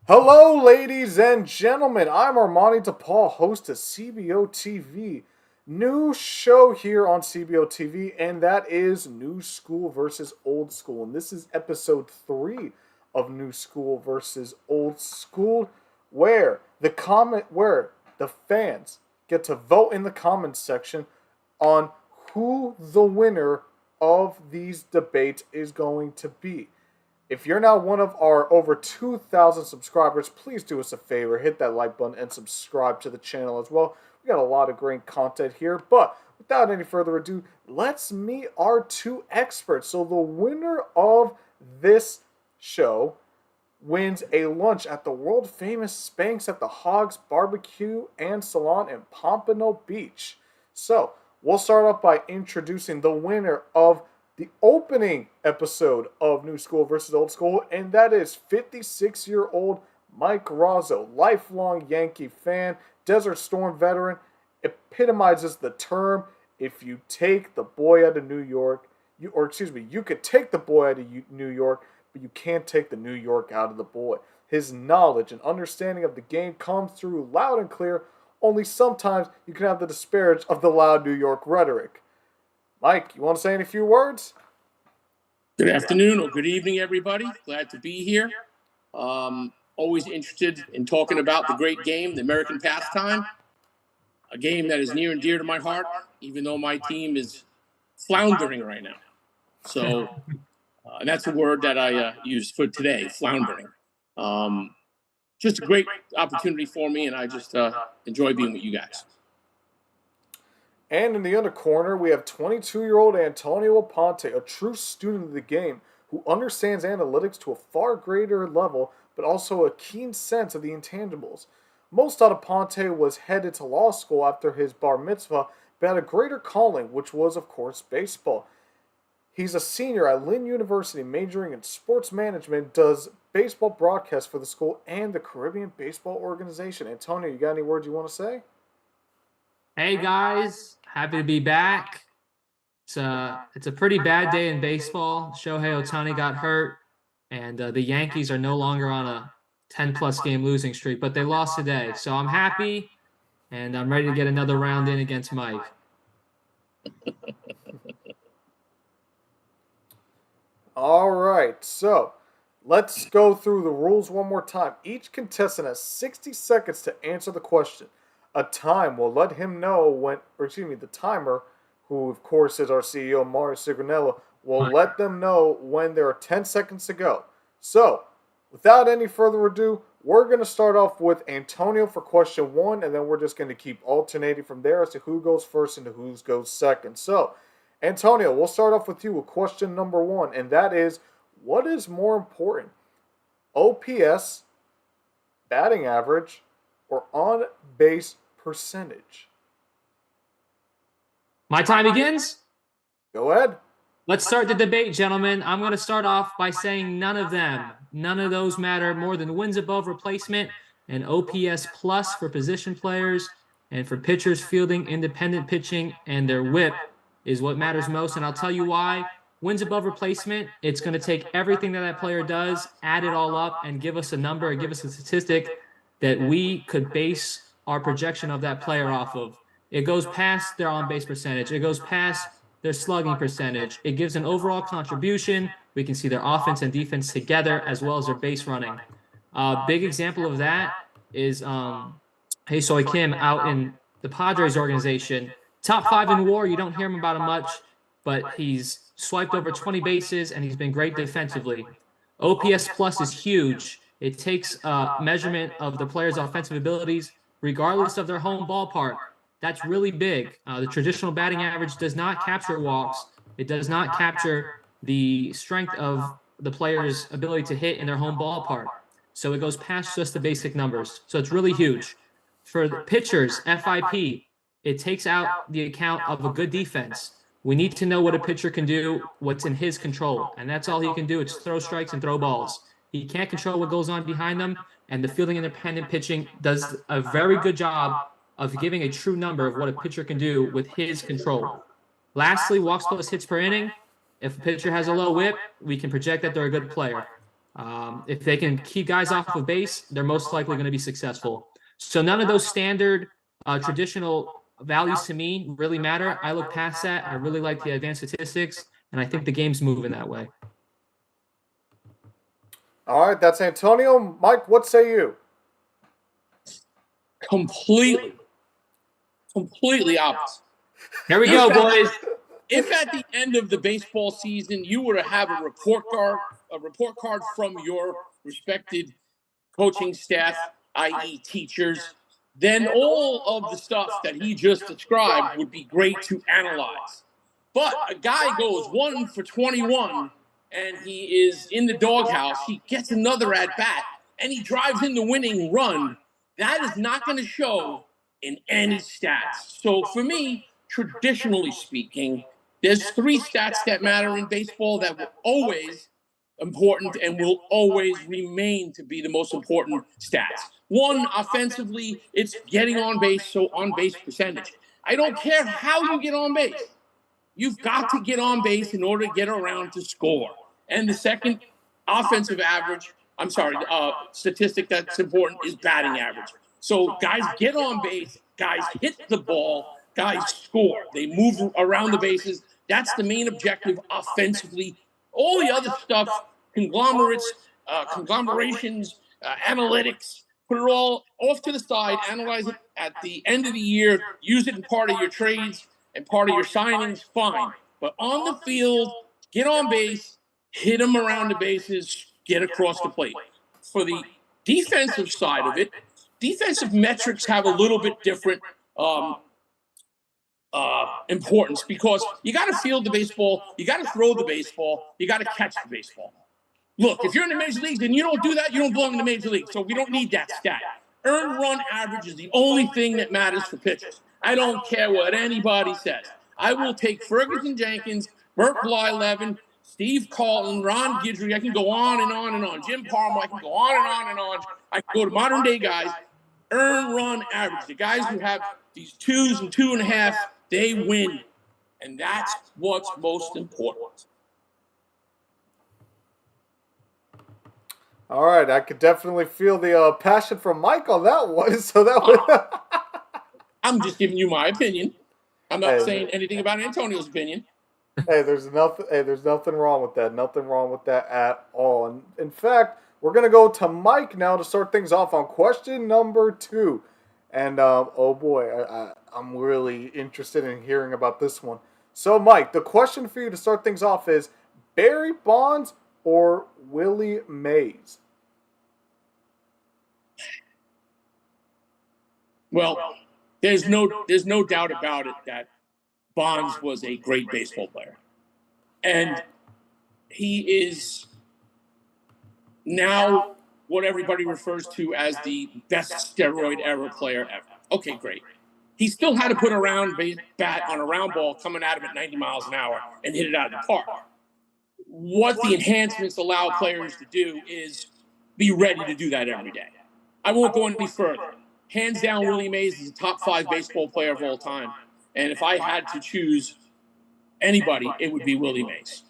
Hello, ladies and gentlemen. I'm Armani DePaul, host of CBO TV. New show here on CBO TV, and that is New School versus Old School. And this is episode 3 of New School versus Old School, where the fans get to vote in the comments section on who the winner of these debates is going to be. If you're now one of our over 2,000 subscribers, please do us a favor, hit that like button and subscribe to the channel as well. We got a lot of great content here, but without any further ado, let's meet our two experts. So the winner of this show wins a lunch at the world famous Spanx at the Hogs Barbecue and Salon in Pompano Beach. So we'll start off by introducing the winner of the opening episode of New School versus Old School, and that is 56-year-old Mike Razzo, lifelong Yankee fan, Desert Storm veteran, epitomizes the term, if you take the boy out of New York, you could take the boy out of New York, but you can't take the New York out of the boy. His knowledge and understanding of the game comes through loud and clear, only sometimes you can have the disparage of the loud New York rhetoric. Mike, you want to say any few words? Good afternoon or good evening, everybody. Glad to be here. Always interested in talking about the great game, the American pastime, a game that is near and dear to my heart, even though my team is floundering right now. So, and that's the word that I used for today, floundering. Just a great opportunity for me, and I just enjoy being with you guys. And in the other corner, we have 22-year-old Antonio Aponte, a true student of the game who understands analytics to a far greater level, but also a keen sense of the intangibles. Most thought Aponte was headed to law school after his bar mitzvah, but had a greater calling, which was, of course, baseball. He's a senior at Lynn University, majoring in sports management, does baseball broadcasts for the school and the Caribbean Baseball Organization. Antonio, you got any words you want to say? Hey guys, happy to be back. It's a pretty bad day in baseball. Shohei Ohtani got hurt, and the Yankees are no longer on a 10-plus game losing streak, but they lost today. So I'm happy, and I'm ready to get another round in against Mike. All right, so let's go through the rules one more time. Each contestant has 60 seconds to answer the question. A time will let him know when, the timer, who of course is our CEO, Mario Sigranello, will let them know when there are 10 seconds to go. So, without any further ado, we're going to start off with Antonio for question 1, and then we're just going to keep alternating from there as to who goes first and who goes second. So, Antonio, we'll start off with you with question number 1, and that is, what is more important, OPS, batting average, or on-base percentage? My time begins? Go ahead. Let's start the debate, gentlemen. I'm going to start off by saying none of them. None of those matter more than wins above replacement and OPS plus for position players, and for pitchers fielding independent pitching, and their whip is what matters most, and I'll tell you why. Wins above replacement, it's going to take everything that player does, add it all up, and give us a number, and give us a statistic that we could base our projection of that player off of. It goes past their on-base percentage. It goes past their slugging percentage. It gives an overall contribution. We can see their offense and defense together, as well as their base running. Big example of that is Hae-Soy Kim out in the Padres organization. Top 5 in WAR. You don't hear him about him much, but he's swiped over 20 bases, and he's been great defensively. OPS plus is huge. It takes measurement of the player's offensive abilities, regardless of their home ballpark. That's really big. The traditional batting average does not capture walks. It does not capture the strength of the player's ability to hit in their home ballpark. So it goes past just the basic numbers. So it's really huge. For the pitchers, FIP, it takes out the account of a good defense. We need to know what a pitcher can do, what's in his control. And that's all he can do. It's throw strikes and throw balls. He can't control what goes on behind them, and the fielding independent pitching does a very good job of giving a true number of what a pitcher can do with his control. Lastly, walks plus hits per inning. If a pitcher has a low whip, we can project that they're a good player. If they can keep guys off of base, they're most likely going to be successful. So none of those standard traditional values to me really matter. I look past that. I really like the advanced statistics, and I think the game's moving that way. All right, that's Antonio. Mike, what say you? Completely opposite. Here we go, boys. If at the end of the baseball season you were to have a report card from your respected coaching staff, i.e. teachers, then all of the stuff that he just described would be great to analyze. But a guy goes 1 for 21 and he is in the doghouse, he gets another at-bat, and he drives in the winning run. That is not going to show in any stats. So for me, traditionally speaking, there's 3 stats that matter in baseball that were always important and will always remain to be the most important stats. 1, offensively, it's getting on base, so on-base percentage. I don't care how you get on base. You've got to get on base in order to get around to score. And the second statistic that's important is batting average. So guys get on base, guys hit the ball, guys score. They move around the bases. That's the main objective offensively. All the other stuff, conglomerations, analytics, put it all off to the side, analyze it at the end of the year, use it in part of your trades and part of your signings, fine. But on the field, get on base, hit them around the bases, get across the plate. For the defensive side of it, defensive metrics have a little bit different importance because you got to field the baseball, you got to throw the baseball, you got to catch the baseball. Look, if you're in the major leagues and you don't do that, you don't belong in the major league. So we don't need that stat. Earned run average is the only thing that matters for pitchers. I don't care what anybody says. I will take Ferguson Jenkins, Burt Blyleven, Steve Carlton, Ron Guidry. I can go on and on and on. Jim Palmer. I can go on and on and on. I can go to modern day guys. Earned run average. The guys who have these 2s and 2.5, they win. And that's what's most important. All right, I could definitely feel the passion from Mike on that one. So that was. I'm just giving you my opinion. I'm not saying anything about Antonio's opinion. There's nothing wrong with that. Nothing wrong with that at all. And in fact, we're gonna go to Mike now to start things off on question number 2. And oh boy, I'm really interested in hearing about this one. So, Mike, the question for you to start things off is Barry Bonds or Willie Mays? Well, there's no doubt about it that Bonds was a great baseball player. And he is now what everybody refers to as the best steroid era player ever. Okay, great. He still had to put a round bat on a round ball coming at him at 90 miles an hour and hit it out of the park. What the enhancements allow players to do is be ready to do that every day. I won't go any further. Hands down, Willie Mays is a top 5 baseball player of all time. And if I had to choose anybody, it would be Willie Mays.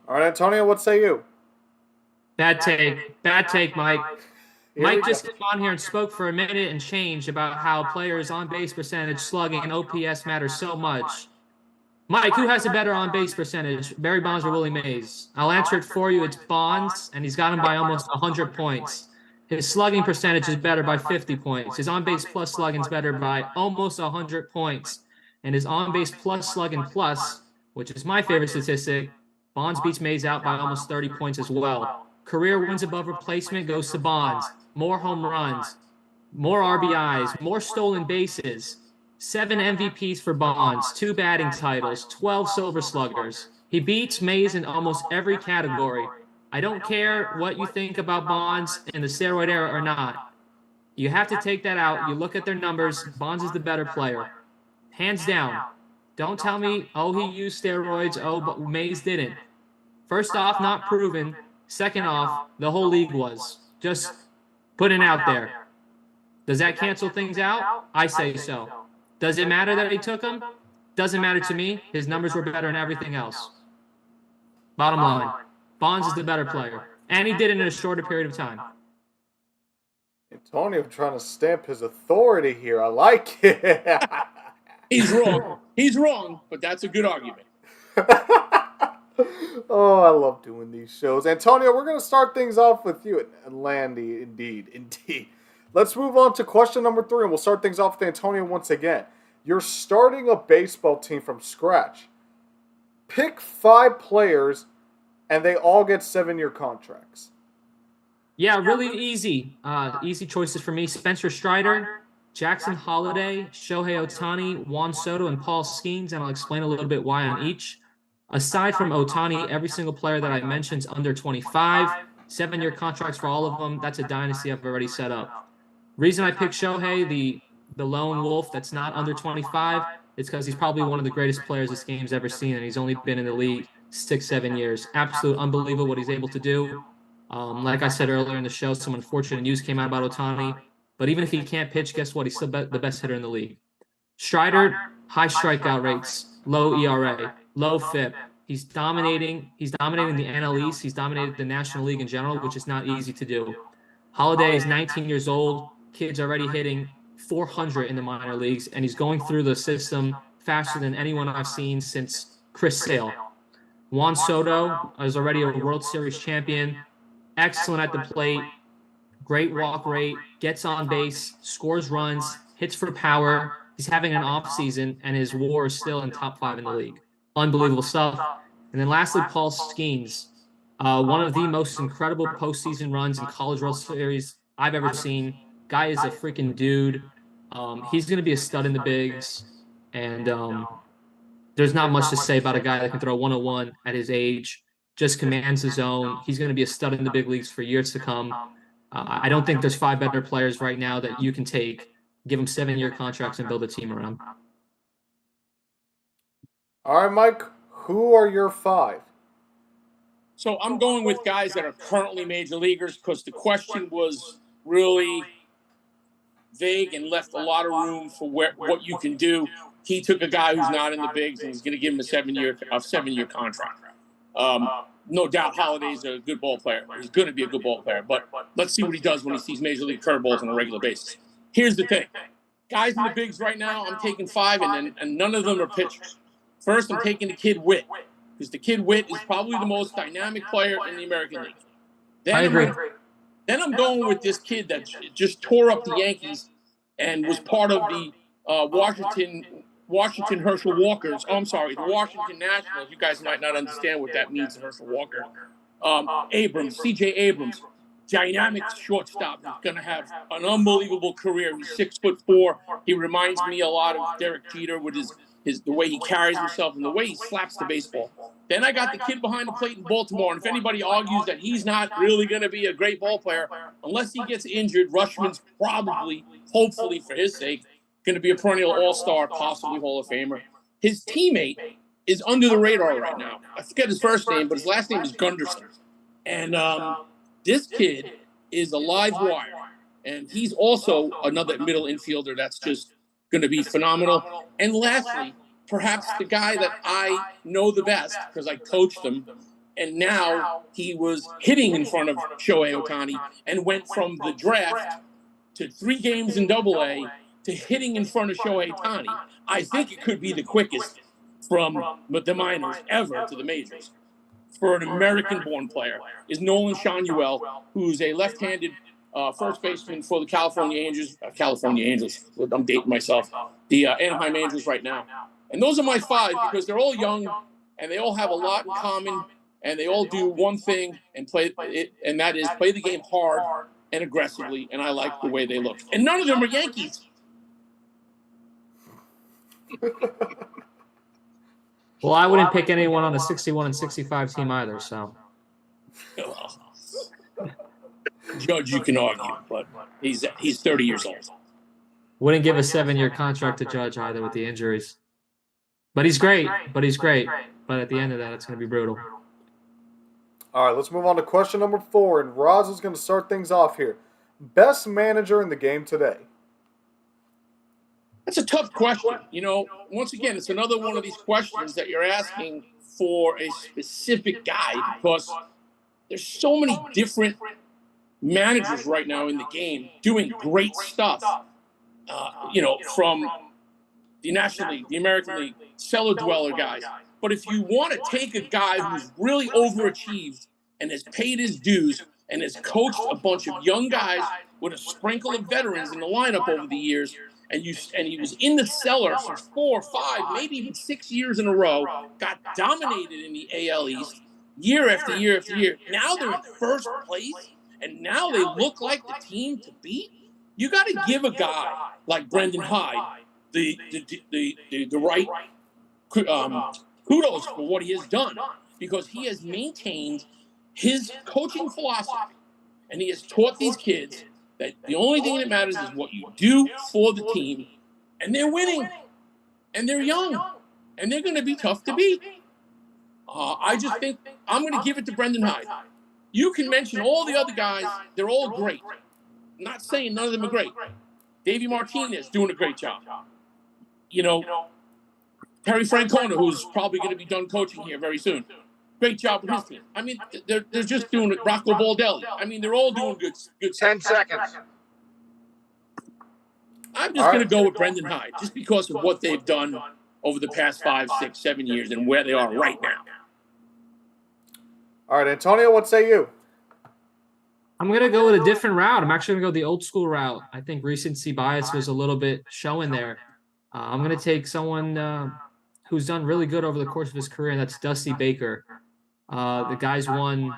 All right, Antonio, what say you? Bad take, Mike. Mike just came on here and spoke for a minute and change about how players' on-base percentage, slugging, and OPS matter so much. Mike, who has a better on-base percentage, Barry Bonds or Willie Mays? I'll answer it for you. It's Bonds, and he's got him by almost 100 points. His slugging percentage is better by 50 points. His on-base plus slugging is better by almost 100 points. And his on-base plus slugging plus, which is my favorite statistic, Bonds beats Mays out by almost 30 points as well. Career wins above replacement goes to Bonds. More home runs, more RBIs, more stolen bases, 7 MVPs for Bonds, 2 batting titles, 12 Silver Sluggers. He beats Mays in almost every category. I don't care what you think about Bonds in the steroid era or not. You have to take that out. You look at their numbers. Bonds is the better player. Hands down. Don't tell me, oh, he used steroids. Oh, but Mays didn't. First off, not proven. Second off, the whole league was. Just putting it out there. Does that cancel things out? I say so. Does it matter that he took them? Doesn't matter to me. His numbers were better than everything else. Bottom line, Bonds is the better player, and he did it in a shorter period of time. Antonio trying to stamp his authority here. I like it. He's wrong. He's wrong, but that's a good argument. Oh, I love doing these shows. Antonio, we're going to start things off with you. Landy, indeed. Let's move on to question number 3, and we'll start things off with Antonio once again. You're starting a baseball team from scratch. Pick 5 players, and they all get 7-year contracts. Yeah, really easy. Easy choices for me. Spencer Strider, Jackson Holliday, Shohei Ohtani, Juan Soto, and Paul Skeens, and I'll explain a little bit why on each. Aside from Ohtani, every single player that I mentioned is under 25. 7-year contracts for all of them. That's a dynasty I've already set up. Reason I picked Shohei, the lone wolf that's not under 25, is because he's probably one of the greatest players this game's ever seen, and he's only been in the league 6-7 years. Absolute unbelievable what he's able to do. Like I said earlier in the show, some unfortunate news came out about Ohtani. But even if he can't pitch, guess what? He's still the best hitter in the league. Strider, high strikeout rates, low ERA, low FIP. He's dominating. He's dominating the NL East. He's dominated the National League in general, which is not easy to do. Holliday is 19 years old. Kid's already hitting 400 in the minor leagues, and he's going through the system faster than anyone I've seen since Chris Sale. Juan Soto is already a World Series champion. Excellent at the plate. Great walk rate, gets on base, scores runs, hits for power. He's having an off season, and his WAR is still in top 5 in the league. Unbelievable stuff. And then lastly, Paul Skeens, one of the most incredible postseason runs in College World Series I've ever seen. Guy is a freaking dude. He's going to be a stud in the bigs, and there's not much to say about a guy that can throw 101 at his age. Just commands the zone. He's going to be a stud in the big leagues for years to come. I don't think there's 5 better players right now that you can take, give them 7-year contracts, and build a team around. All right, Mike, who are your 5? So I'm going with guys that are currently major leaguers because the question was really vague and left a lot of room for what you can do. He took a guy who's not in the bigs and he's going to give him a 7-year contract. No doubt Holliday's a good ball player. He's going to be a good ball player. But let's see what he does when he sees Major League curveballs on a regular basis. Here's the thing. Guys in the bigs right now, I'm taking 5, and none of them are pitchers. First, I'm taking the kid Witt, because the kid Witt is probably the most dynamic player in the American League. I agree. Then I'm going with this kid that just tore up the Yankees and was part of the Washington Herschel Walkers. Oh, I'm sorry, the Washington Nationals. You guys might not understand what that means, Herschel Walker. C.J. Abrams, dynamic shortstop. He's going to have an unbelievable career. He's 6'4". He reminds me a lot of Derek Jeter with the way he carries himself and the way he slaps the baseball. Then I got the kid behind the plate in Baltimore, and if anybody argues that he's not really going to be a great ball player, unless he gets injured, Rushman's probably, hopefully for his sake, going to be a perennial all-star, possibly Hall of Famer. His teammate is under the radar right now. I forget his first name, but his last name is Gunderson. And this kid is a live wire, and he's also another middle infielder that's just going to be phenomenal. And lastly, perhaps the guy that I know the best because I coached him, and now he was hitting in front of Shohei Ohtani and went from the draft to 3 games in AA to hitting in front of Shohei Ohtani. I think it could be the quickest from the minors ever to the majors for an American-born player is Nolan Shanuel, who's a left-handed first baseman for the California Angels. I'm dating myself. The Anaheim Angels right now. And those are my 5 because they're all young and they all have a lot in common and they all do one thing and play it, and that is play the game hard and aggressively. And I like the way they look. And none of them are Yankees. Well, I wouldn't pick anyone on a 61 and 65 team either, so. Judge, you can argue, but he's 30 years old. Wouldn't give a 7-year contract to Judge either with the injuries. But he's great. But at the end of that, it's going to be brutal. All right, let's move on to question number 4, and Roz is going to start things off here. Best manager in the game today? That's a tough question. You know, once again, it's another one of these questions that you're asking for a specific guy because there's so many different managers right now in the game doing great stuff. From the National League, the American League, cellar dweller guys. But if you want to take a guy who's really overachieved and has paid his dues and has coached a bunch of young guys with a sprinkle of veterans in the lineup over the years, and he was in the cellar for 4, 5, maybe even 6 years in a row, got dominated in the AL East year after year after year. Now they're in first place, and now they look like the team to beat. You got to give a guy like Brendan Hyde the right kudos for what he has done, because he has maintained his coaching philosophy, and he has taught these kids that the only thing that matters is what you do for the team, and they're winning, and they're young, and they're going to be tough to beat. I just think I'm going to give it to Brendan Hyde. You can mention all the other guys; they're all great. I'm not saying none of them are great. Davey Martinez doing a great job. Terry Francona, who's probably going to be done coaching here very soon. Great job with his team. I mean, they're just doing it. Rocco Baldelli. I mean, they're all doing good stuff. 10 seconds. I'm just going to go with Brendan Hyde, just because of what they've done over the past 5, 6, 7 years and where they are right now. All right, Antonio, what say you? I'm going to go with a different route. I'm actually going to go the old school route. I think recency bias was a little bit showing there. I'm going to take someone who's done really good over the course of his career, and that's Dusty Baker. The guy's won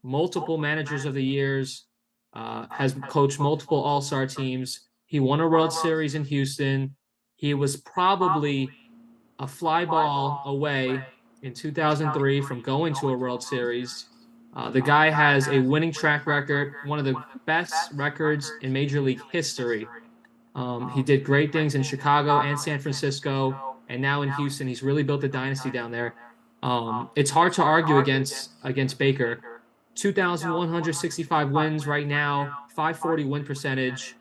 multiple managers of the years, has coached multiple all-star teams. He won a World Series in Houston. He was probably a fly ball away in 2003 from going to a World Series. The guy has a winning track record, one of the best records in Major League history. He did great things in Chicago and San Francisco, and now in Houston. He's really built a dynasty down there. It's hard to argue against Baker. 2,165 wins right now, 540 win percentage.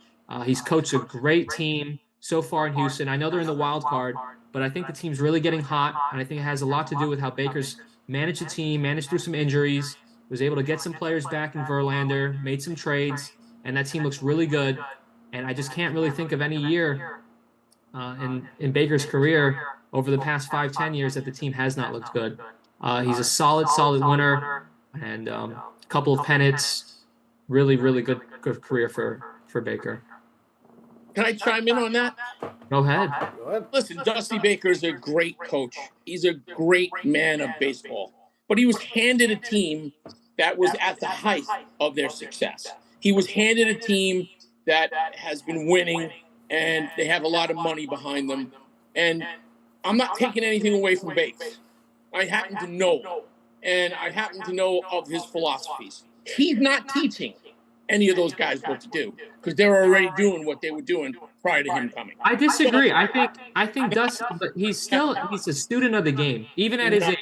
He's coached a great team so far in Houston. I know they're in the wild card, but I think the team's really getting hot, and I think it has a lot to do with how Baker's managed the team, managed through some injuries, was able to get some players back in Verlander, made some trades, and that team looks really good. And I just can't really think of any year in Baker's career over the past 5-10 years that the team has not looked good. He's a solid winner, and a couple of pennants. Really good career for Baker. Can I chime in on that? Go ahead. Listen, Dusty Baker is a great coach. He's a great man of baseball. But he was handed a team that was at the height of their success. He was handed a team that has been winning, and they have a lot of money behind them. And I'm not taking anything away from Baker. I happen to know, and I happen to know of his philosophies. He's not teaching any of those guys what to do, because they're already doing what they were doing prior to him coming. I disagree. I think Dusty, but he's a student of the game, even at his age.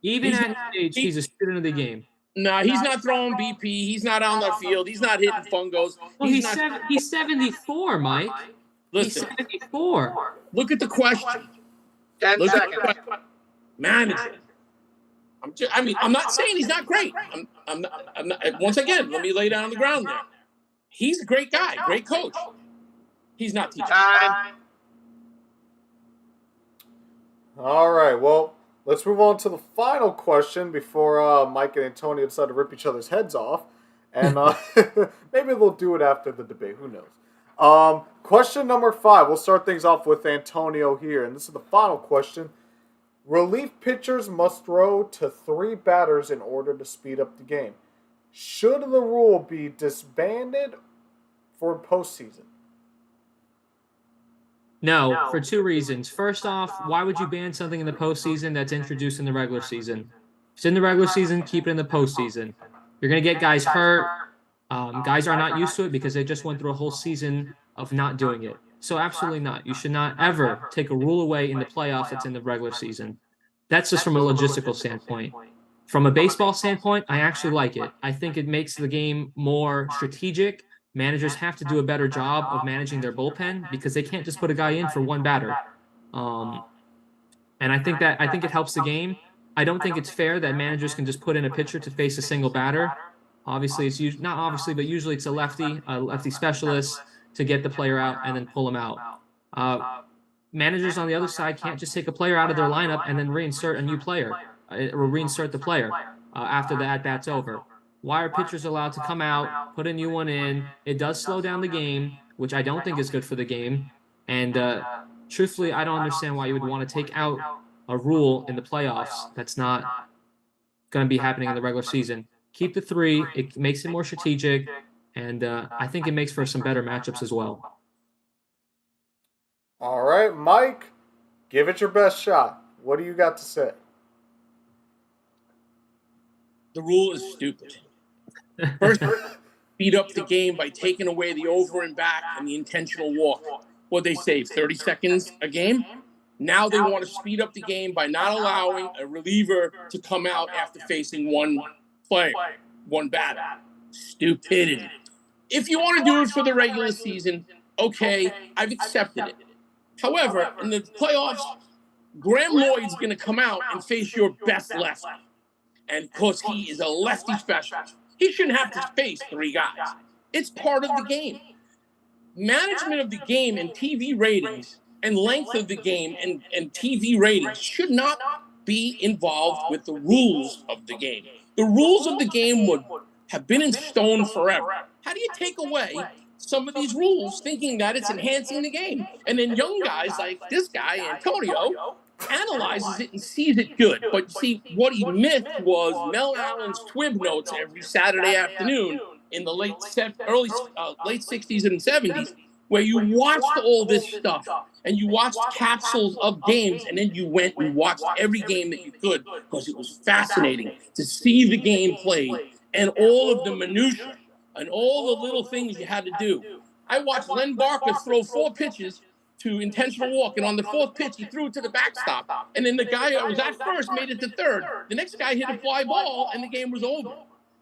Even at his age, he's a student of the game. No, he's not throwing BP. He's not on the field. He's not hitting fungos. Well, he's 74, Mike. Listen, He's 74. Look at the question. 10 seconds. Manager. I'm not saying he's not great. I'm not. Once again, let me lay down on the ground there. He's a great guy, great coach. He's not teaching. Time. All right, well, let's move on to the final question before Mike and Antonio decide to rip each other's heads off. And maybe they'll do it after the debate. Who knows? Question number 5. We'll start things off with Antonio here. And this is the final question. Relief pitchers must throw to 3 batters in order to speed up the game. Should the rule be disbanded for postseason? No, for 2 reasons. First off, why would you ban something in the postseason that's introduced in the regular season? If it's in the regular season, keep it in the postseason. You're going to get guys hurt. Guys are not used to it because they just went through a whole season of not doing it. So absolutely not. You should not ever take a rule away in the playoffs that's in the regular season. That's just from a logistical standpoint. From a baseball standpoint, I actually like it. I think it makes the game more strategic. Managers have to do a better job of managing their bullpen because they can't just put a guy in for 1 batter. And I think it helps the game. I don't think it's fair that managers can just put in a pitcher to face a single batter. Obviously, it's not obviously, but usually it's a lefty specialist to get the player out and then pull him out. Managers on the other side can't just take a player out of their lineup and then reinsert a new player or reinsert the player after the at-bat's over. Why are pitchers allowed to come out, put a new one in? It does slow down the game, which I don't think is good for the game. And truthfully, I don't understand why you would want to take out a rule in the playoffs that's not going to be happening in the regular season. Keep the 3. It makes it more strategic, and I think it makes for some better matchups as well. All right, Mike, give it your best shot. What do you got to say? The rule is stupid. First, speed up the game by taking away the over and back and the intentional walk. What they save, 30 seconds a game? Now they want to speed up the game by not allowing a reliever to come out after facing one player, one batter. Stupidity. If you want to do it for the regular season, okay, I've accepted it. However, in the playoffs, Graham Lloyd's going to come out and face your best lefty. And because he is a lefty specialist, he shouldn't have to face 3 guys. It's part of the game. Management of the game and TV ratings and length of the game and TV ratings should not be involved with the rules of the game. The rules of the game would have been in stone forever. How do you take away some of these rules thinking that it's enhancing the game? And then young guys like this guy, Antonio, analyzes it and sees it good. But see, what he missed was Mel Allen's Twib notes every Saturday afternoon in the late 60s and 70s, where you watched all this stuff and you watched capsules of games, and then you went and watched every game that you could because it was fascinating to see the game played and all of the minutiae and all the little things you had to do. I watched Len Barker throw 4 pitches to intentional walk, and on the 4th pitch, he threw it to the backstop. And then the guy that was at first made it to 3rd. The next guy hit a fly ball, and the game was over.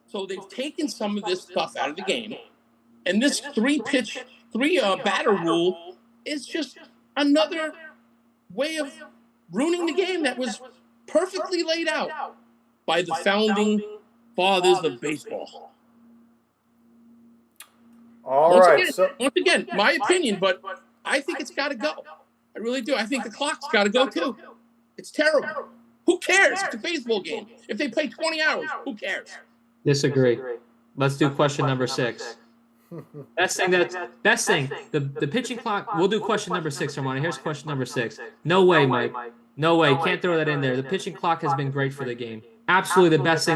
So they've taken some of this stuff out of the game. And this 3 batter rule is just another way of ruining the game that was perfectly laid out by the founding fathers of baseball. Once again, my opinion, but I think it's got to go. I really do. I think the clock's got to go too. It's terrible. Who cares? It's a baseball game. If they play 20 hours, who cares? Disagree. Let's do question number 6. Best thing. The pitching clock. We'll do question number 6, Armani. Here's question number 6. No way, Mike. No way. Can't throw that in there. The pitching clock has been great for the game. Absolutely the best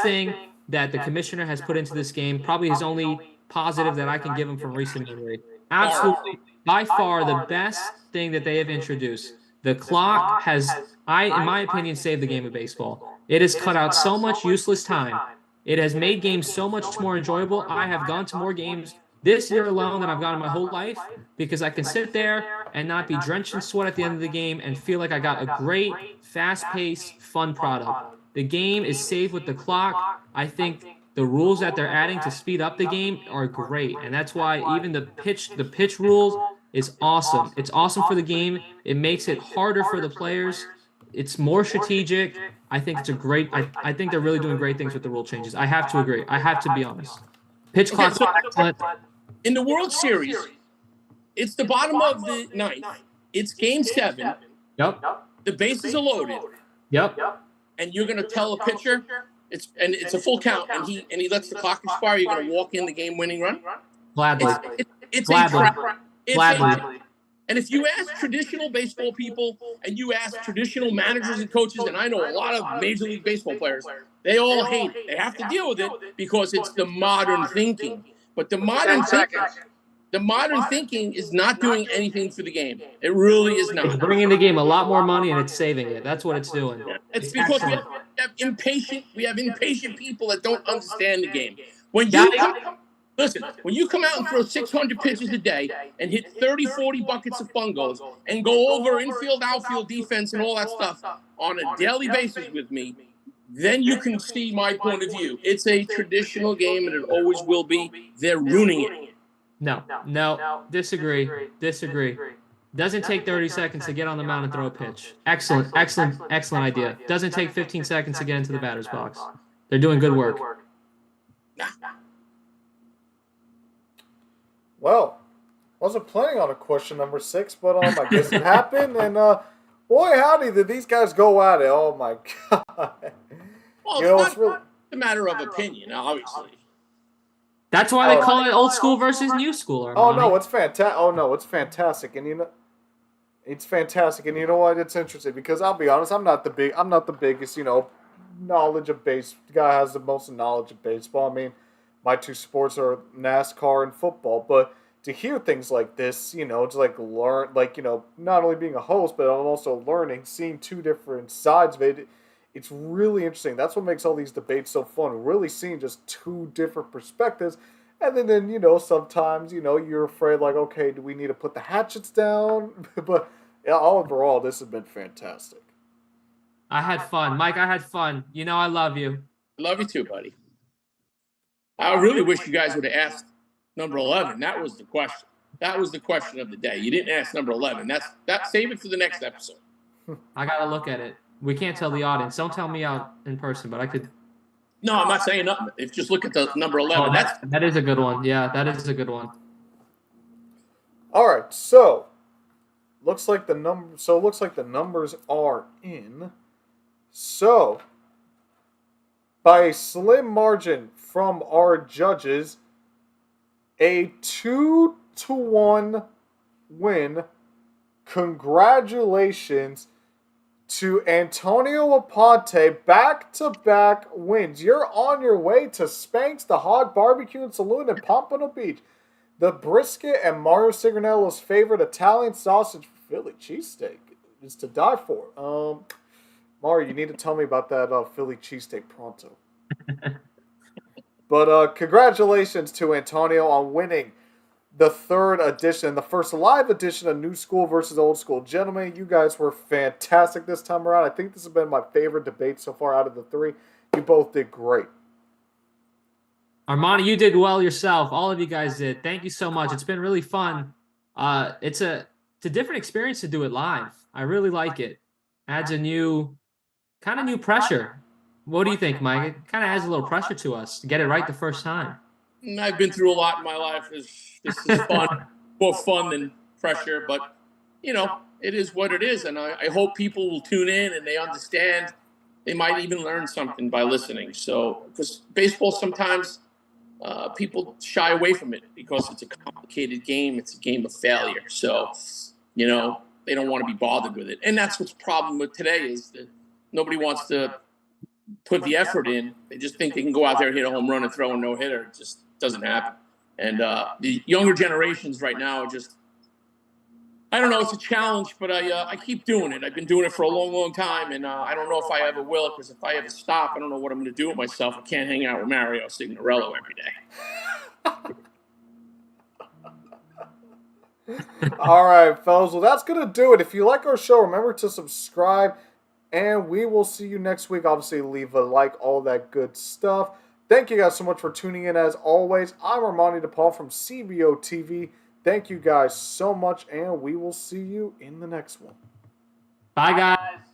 thing that the commissioner has put into this game. Probably his only positive that I can give him from recent memory. Absolutely, by far the best thing that they have introduced. The clock has, in my opinion, saved the game of baseball. It has cut out so much useless time. It has made games so much more enjoyable. I have gone to more games this year alone than I've gone in my whole life because I can sit there and not be drenched in sweat at the end of the game and feel like I got a great, fast-paced, fun product. The game is saved with the clock. I think the rules that they're adding to speed up the game are great, and that's why even the pitch rules is awesome. It's awesome for the game. It makes it harder for the players. It's more strategic. I think it's a great. I think they're really doing great things with the rule changes. I have to agree. I have to be honest. Pitch clock's excellent. In the World Series, it's the bottom of the 9th. It's Game 7. Yep. The bases are loaded. Yep. And you're going to tell a pitcher it's a full count, and he lets the clock expire. You're going to walk in the game-winning run. Gladly. It's Gladly. And if you ask traditional baseball people and you ask traditional managers and coaches, and I know a lot of Major League Baseball players, they all hate it. They have to deal with it because it's the modern thinking. But the modern thinking is not doing anything for the game. It really is not. It's bringing the game a lot more money, and it's saving it. That's what it's doing. It's because we have impatient people that don't understand the game. When you come out and throw 600 pitches a day and hit 30, 40 buckets of fungos and go over infield, outfield defense and all that stuff on a daily basis with me, then you can see my point of view. It's a traditional game, and it always will be. They're ruining it. No. Disagree. Doesn't take 30 seconds to get on the mound and throw a pitch. Excellent idea. Doesn't take 15 seconds to get into the batter's box. They're doing good work. Well, wasn't planning on a question number 6, but I guess it happened, and boy, howdy, did these guys go at it. Oh, my God. Well, it's not a matter of opinion, obviously. That's why they call it old school versus new school. Oh, no, it's fantastic. Oh, no, it's fantastic. And, it's fantastic. And you know what? It's interesting because I'll be honest, I'm not the biggest, knowledge of base guy has the most knowledge of baseball. I mean, my two sports are NASCAR and football, but to hear things like this, to learn, not only being a host, but I'm also learning, seeing two different sides of it. It's really interesting. That's what makes all these debates so fun. Really seeing just two different perspectives. And then sometimes, you're afraid, okay, do we need to put the hatchets down? But overall, this has been fantastic. I had fun. Mike, I had fun. I love you. I love you too, buddy. I really wish you guys would have asked number 11. That was the question. That was the question of the day. You didn't ask number 11. Save it for the next episode. I got to look at it. We can't tell the audience. Don't tell me out in person, but I could. No, I'm not saying nothing. If just look at the number 11. Oh, that is a good one. Yeah, that is a good one. All right, so looks like the numbers are in. So by a slim margin from our judges, a 2-1 win. Congratulations to Antonio Aponte, back-to-back wins. You're on your way to Spanx, the Hog Barbecue and Saloon in Pompano Beach. The brisket and Mario Signorello's favorite Italian sausage Philly cheesesteak is to die for. Mario, you need to tell me about that Philly cheesesteak pronto. But congratulations to Antonio on winning the third edition, the first live edition of New School versus Old School. Gentlemen, you guys were fantastic this time around. I think this has been my favorite debate so far out of the three. You both did great. Armani, you did well yourself. All of you guys did. Thank you so much. It's been really fun. It's a different experience to do it live. I really like it. Adds a new pressure. What do you think, Mike? It kind of adds a little pressure to us to get it right the first time. I've been through a lot in my life. This is fun, more fun than pressure, but it is what it is. And I hope people will tune in and they understand. They might even learn something by listening. So, because baseball sometimes people shy away from it because it's a complicated game. It's a game of failure. So, they don't want to be bothered with it. And that's what's the problem with today is that nobody wants to put the effort in. They just think they can go out there and hit a home run and throw a no-hitter. It just doesn't happen. And the younger generations right now are just, I don't know, it's a challenge, but I keep doing it. I've been doing it for a long, long time, and I don't know if I ever will, because if I ever stop, I don't know what I'm going to do with myself. I can't hang out with Mario Signorello every day. All right, fellas. Well, that's going to do it. If you like our show, remember to subscribe, and we will see you next week. Obviously, leave a like, all that good stuff. Thank you guys so much for tuning in. As always, I'm Armani DePaul from CBO TV. Thank you guys so much, and we will see you in the next one. Bye, guys.